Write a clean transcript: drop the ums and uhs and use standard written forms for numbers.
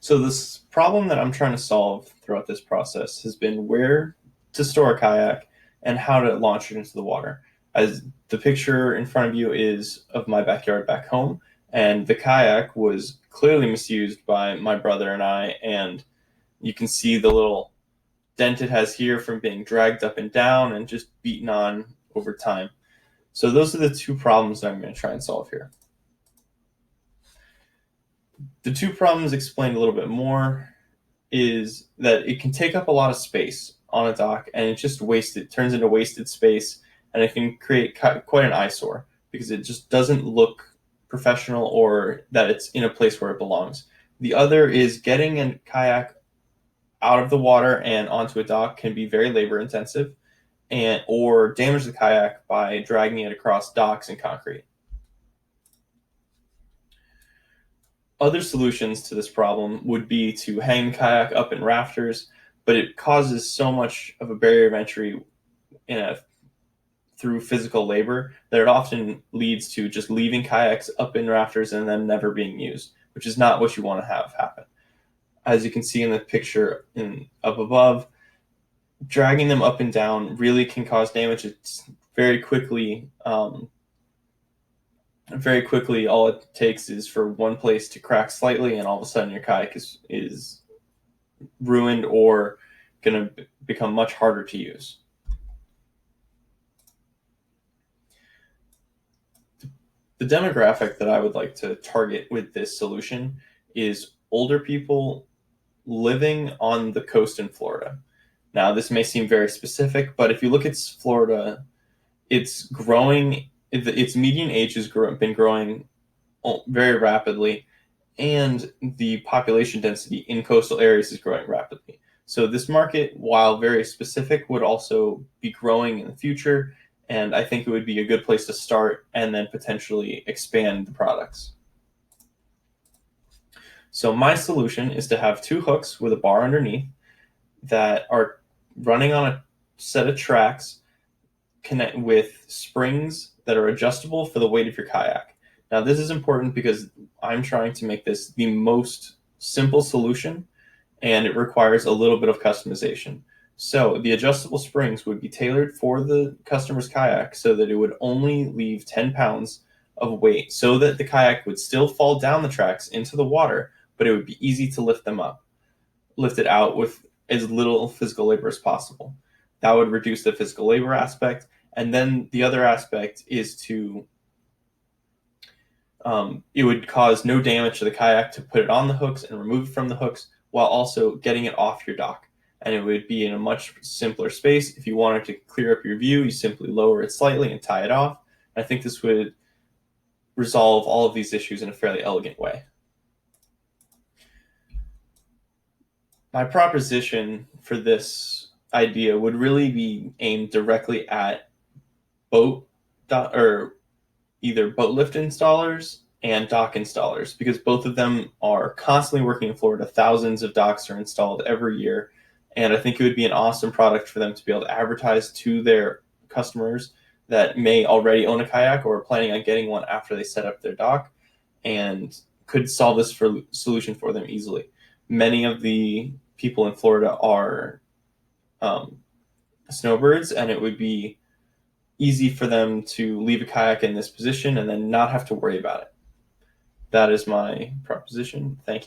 So this problem that I'm trying to solve throughout this process has been where to store a kayak and how to launch it into the water. As the picture in front of you is of my backyard back home, and the kayak was clearly misused by my brother and I, and you can see the little dent it has here from being dragged up and down and just beaten on over time. So those are the two problems that I'm going to try and solve here. The two problems explained a little bit more is that it can take up a lot of space on a dock, and it just turns into wasted space, and it can create quite an eyesore because it just doesn't look professional or that it's in a place where it belongs. The other is getting a kayak out of the water and onto a dock can be very labor intensive or damage the kayak by dragging it across docks and concrete. Other solutions to this problem would be to hang the kayak up in rafters, but it causes so much of a barrier of entry through physical labor that it often leads to just leaving kayaks up in rafters and then never being used, which is not what you want to have happen. As you can see in the picture up above, dragging them up and down really can cause damage. It's very quickly, all it takes is for one place to crack slightly, and all of a sudden your kayak is ruined or going to become much harder to use. The demographic that I would like to target with this solution is older people living on the coast in Florida. Now, this may seem very specific, but if you look at Florida, it's growing. Its median age has been growing very rapidly, and the population density in coastal areas is growing rapidly. So this market, while very specific, would also be growing in the future, and I think it would be a good place to start and then potentially expand the products. So my solution is to have two hooks with a bar underneath that are running on a set of tracks connect with springs that are adjustable for the weight of your kayak. Now, this is important because I'm trying to make this the most simple solution, and it requires a little bit of customization. So the adjustable springs would be tailored for the customer's kayak so that it would only leave 10 pounds of weight, so that the kayak would still fall down the tracks into the water, but it would be easy to lift it out with as little physical labor as possible. That would reduce the physical labor aspect. And then the other aspect is it would cause no damage to the kayak to put it on the hooks and remove it from the hooks while also getting it off your dock. And it would be in a much simpler space. If you wanted to clear up your view, you simply lower it slightly and tie it off. I think this would resolve all of these issues in a fairly elegant way. My proposition for this idea would really be aimed directly at either boat lift installers and dock installers, because both of them are constantly working in Florida. Thousands of docks are installed every year, and I think it would be an awesome product for them to be able to advertise to their customers that may already own a kayak or are planning on getting one after they set up their dock, and could solve this solution for them easily. Many of the people in Florida are snowbirds, and it would be easy for them to leave a kayak in this position and then not have to worry about it. That is my proposition. Thank you.